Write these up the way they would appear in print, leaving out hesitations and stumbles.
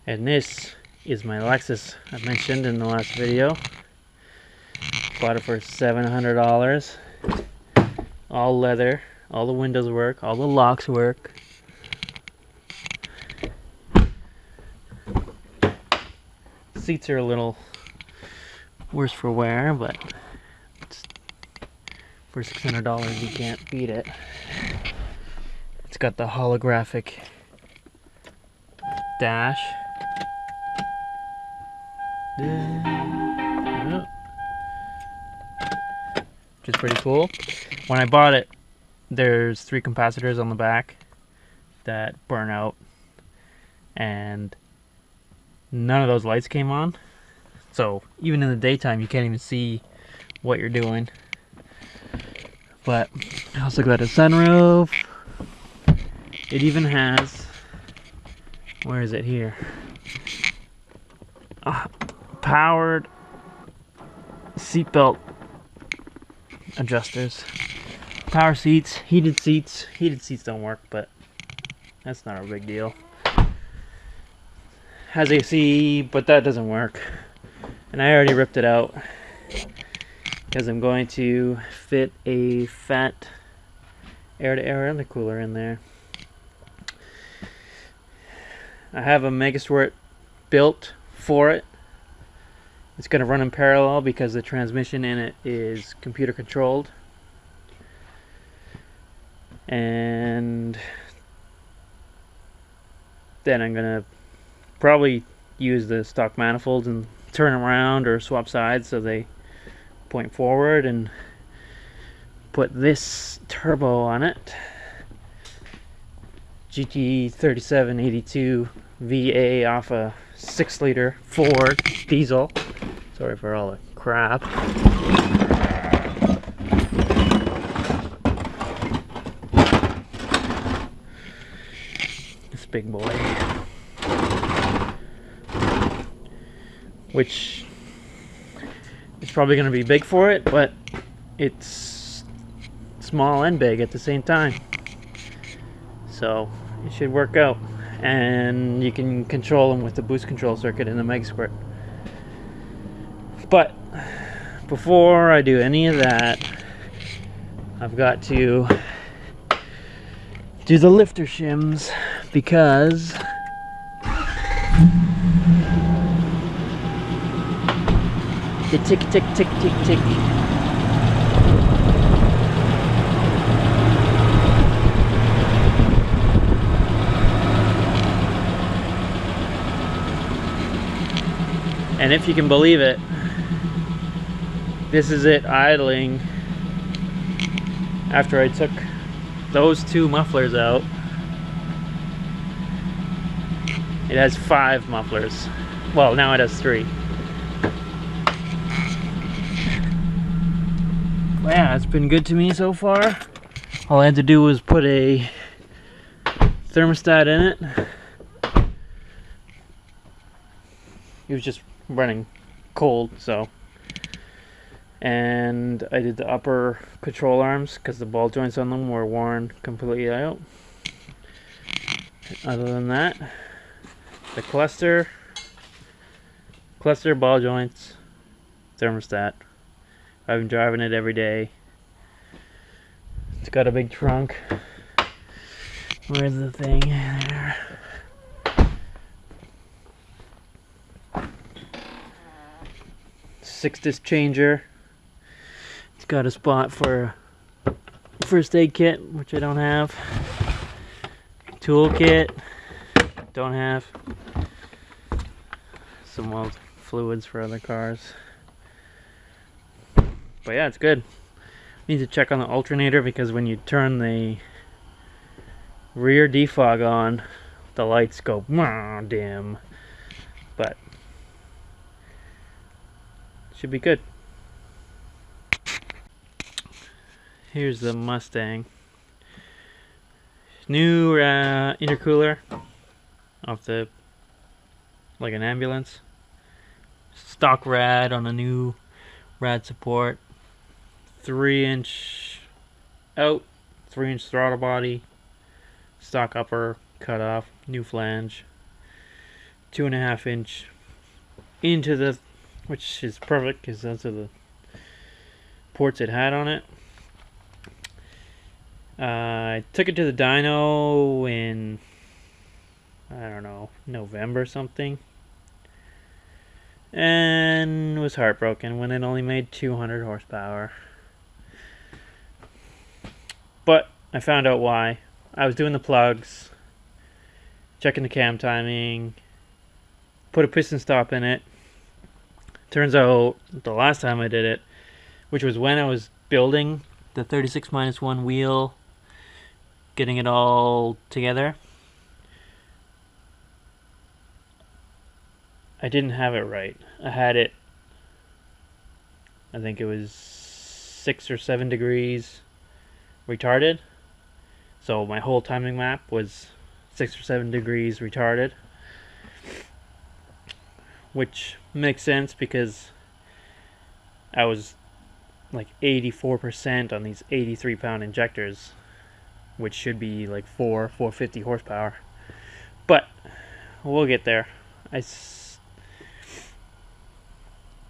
And this is my Lexus I mentioned in the last video. Bought it for $700. All leather, all the windows work, all the locks work. Seats are a little worse for wear, but for $600 you can't beat it. It's got the holographic dash. Which is pretty cool. When I bought it, there's 3 capacitors on the back that burn out, and none of those lights came on. So even in the daytime you can't even see what you're doing. But I also got a sunroof. It even has, where is it here? Powered seatbelt adjusters. Power seats, heated seats. Heated seats don't work, but that's not a big deal. Has AC, but that doesn't work. And I already ripped it out because I'm going to fit a fat air-to-air intercooler in there. I have a Megasquirt built for it. It's going to run in parallel because the transmission in it is computer controlled. And then I'm going to probably use the stock manifolds and turn them around or swap sides so they point forward, and put this turbo on it. GT3782 VA off a 6-liter Ford diesel. Sorry for all the crap. This big boy, which is probably going to be big for it, but it's small and big at the same time. So it should work out. And you can control them with the boost control circuit in the Megasquirt. But before I do any of that, I've got to do the lifter shims, because the tick tick tick tick tick. And if you can believe it, this is it idling after I took those 2 mufflers out. It has 5 mufflers. Well, now it has 3. Well, yeah, it's been good to me so far. All I had to do was put a thermostat in it. It was just running cold, so. And I did the upper control arms because the ball joints on them were worn completely out. Other than that, the cluster, ball joints, thermostat. I've been driving it every day. It's got a big trunk. Where's the thing? There. 6-disc changer. It's got a spot for a first aid kit, which I don't have. Tool kit, don't have. Some old fluids for other cars. But yeah, it's good. Need to check on the alternator, because when you turn the rear defog on, the lights go dim. But should be good. Here's the Mustang. New intercooler off the, like an ambulance. Stock rad on a new rad support. 3-inch out, 3-inch throttle body. Stock upper cut off, new flange. 2.5 inch into the, which is perfect because those are the ports it had on it. I took it to the dyno in, I don't know, November something, and was heartbroken when it only made 200 horsepower. But I found out why. I was doing the plugs, checking the cam timing, put a piston stop in it. Turns out the last time I did it, which was when I was building the 36-1 wheel, getting it all together, I didn't have it right. I had it, I think it was 6 or 7 degrees retarded. So my whole timing map was 6 or 7 degrees retarded, which makes sense because I was like 84% on these 83-pound injectors, which should be like 450 horsepower. But we'll get there.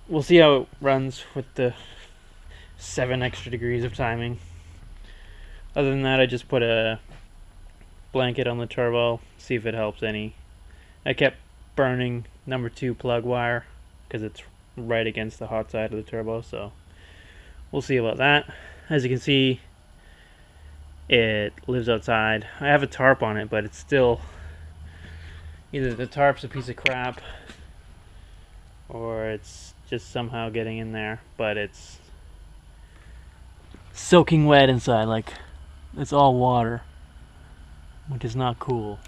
We'll see how it runs with the 7 extra degrees of timing. Other than that, I just put a blanket on the turbo, see if it helps any. I kept burning number 2 plug wire because it's right against the hot side of the turbo, so we'll see about that. As you can see, it lives outside. I have a tarp on it, but it's still, either the tarp's a piece of crap or it's just somehow getting in there, but it's soaking wet inside, like it's all water, which is not cool.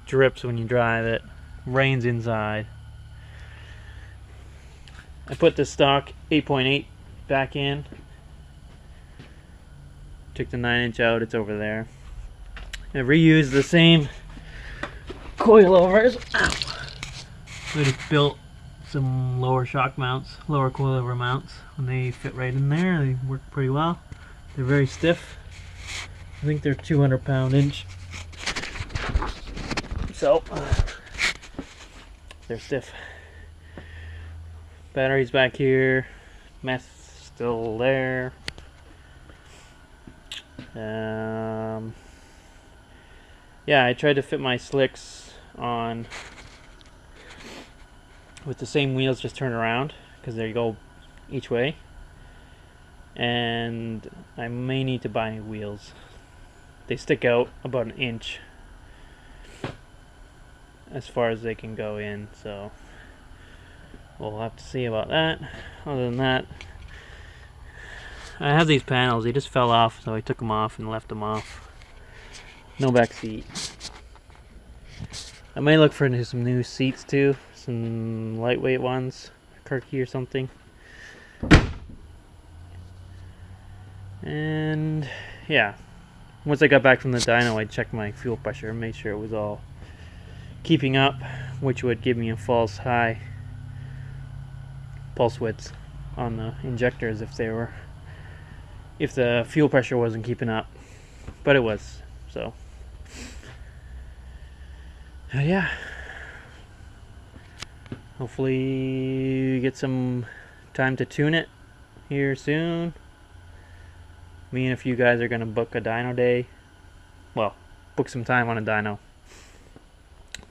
Drips when you drive it, rains inside. I put the stock 8.8 back in, took the 9-inch out, it's over there. I reused the same coilovers. I just built some lower shock mounts, lower coilover mounts, and they fit right in there. They work pretty well. They're very stiff. I think they're 200-pound inch, so they're stiff. Batteries back here, meth still there. Yeah, I tried to fit my slicks on with the same wheels, just turn around, because they go each way. And I may need to buy new wheels. They stick out about 1 inch as far as they can go in, so we'll have to see about that. Other than that, I have these panels, they just fell off, so I took them off and left them off. No back seat. I may look for some new seats too, some lightweight ones, Kirky or something. And yeah, once I got back from the dyno, I checked my fuel pressure and made sure it was all keeping up, which would give me a false high pulse width on the injectors if the fuel pressure wasn't keeping up, but it was. So yeah, hopefully get some time to tune it here soon. Me and a few guys are gonna book a dyno day. Well, book some time on a dyno.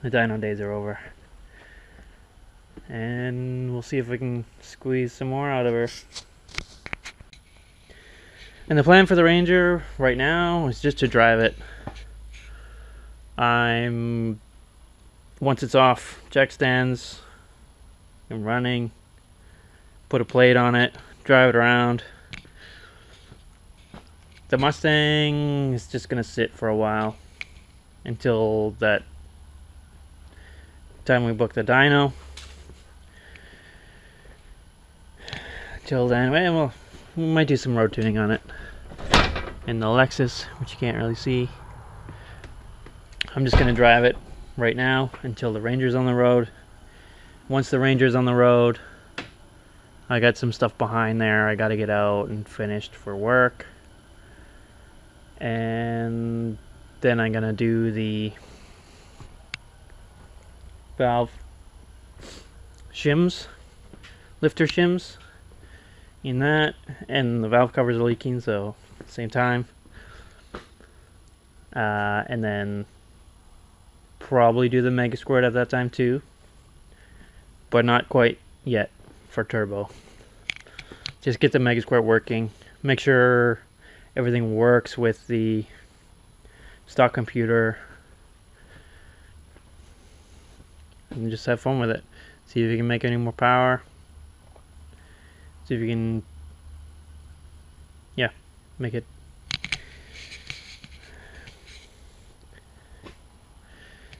The dyno days are over, and we'll see if we can squeeze some more out of her. And the plan for the Ranger right now is just to drive it. Once it's off jack stands and running, put a plate on it, drive it around. The Mustang is just gonna sit for a while until that time we book the dyno. Till then, well, we might do some road tuning on it. And the Lexus, which you can't really see, I'm just gonna drive it right now until the Ranger's on the road. Once the Ranger's on the road, I got some stuff behind there I gotta get out and finished for work. And then I'm gonna do the valve shims, lifter shims in that, and the valve covers are leaking, so same time. And then probably do the mega squirt at that time too, but not quite yet for turbo. Just get the mega squirt working, make sure everything works with the stock computer, and just have fun with it. See if you can make any more power. See if you can, yeah, make it.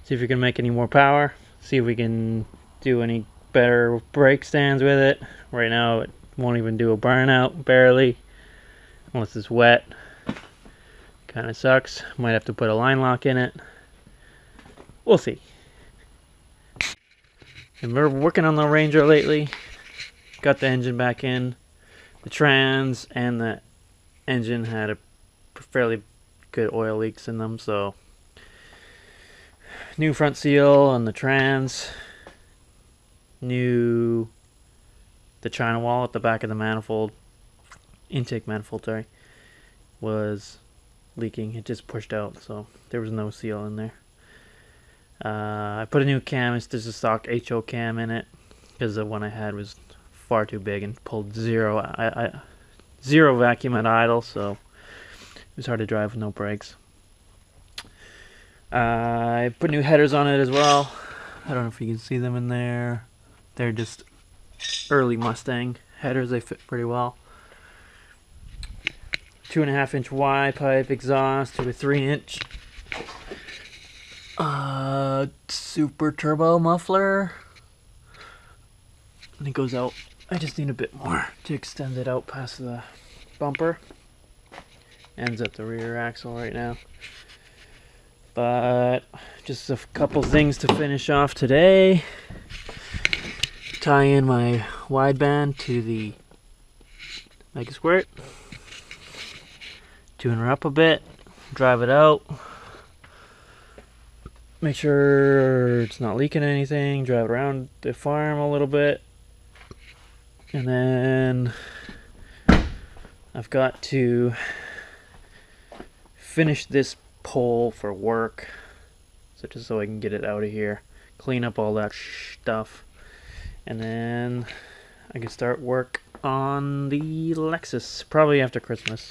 See if you can make any more power. See if we can do any better brake stands with it. Right now it won't even do a burnout, barely, unless it's wet. Kind of sucks. Might have to put a line lock in it. We'll see. And we're working on the Ranger lately. Got the engine back in. The trans and the engine had a fairly good oil leaks in them, so new front seal on the trans. The China wall at the back of the manifold, intake manifold, sorry, was leaking. It just pushed out, so there was no seal in there. I put a new cam. It's just a stock HO cam in it because the one I had was far too big and pulled zero vacuum at idle, so it was hard to drive with no brakes. I put new headers on it as well. I don't know if you can see them in there. They're just early Mustang headers. They fit pretty well. 2.5-inch Y pipe exhaust to a 3-inch super turbo muffler. And it goes out. I just need a bit more to extend it out past the bumper. Ends at the rear axle right now. But just a couple things to finish off today. Tie in my wideband to the Mega Squirt. Tune her up a bit. Drive it out. Make sure it's not leaking anything. Drive around the farm a little bit. And then I've got to finish this pole for work, so just so I can get it out of here, clean up all that stuff, and then I can start work on the Lexus probably after Christmas.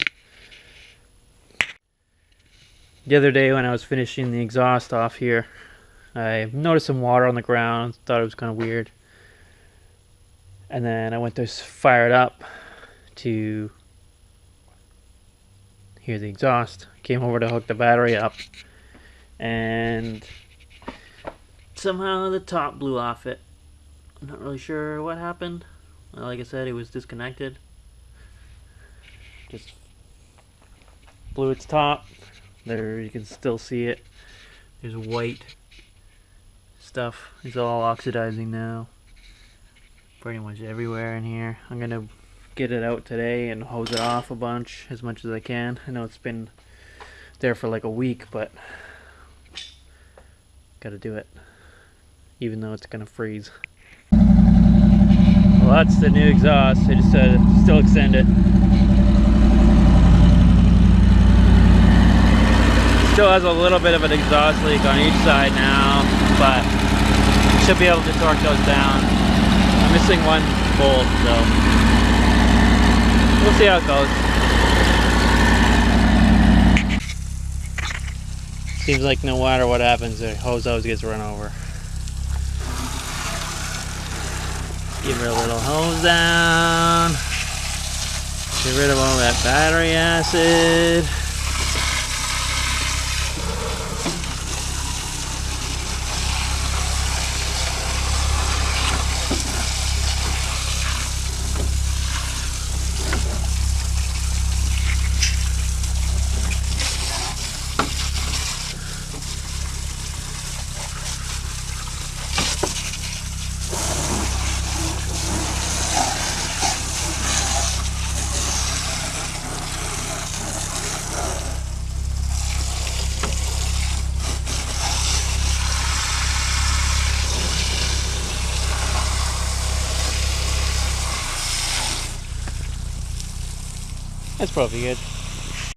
The other day when I was finishing the exhaust off here, I noticed some water on the ground. Thought it was kind of weird, and then I went to fire it up to hear the exhaust. Came over to hook the battery up, and somehow the top blew off it. I'm not really sure what happened. Like I said, it was disconnected. Just blew its top. There, you can still see it. There's white stuff. It's all oxidizing now. Pretty much everywhere in here. I'm gonna get it out today and hose it off a bunch, as much as I can. I know it's been there for like a week, but gotta do it, even though it's gonna freeze. Well, that's the new exhaust. I just still extend it. Still has a little bit of an exhaust leak on each side now, but should be able to torque those down. I'm missing one bolt, so we'll see how it goes. Seems like no matter what happens, the hose always gets run over. Give her a little hose down. Get rid of all that battery acid. That's probably good.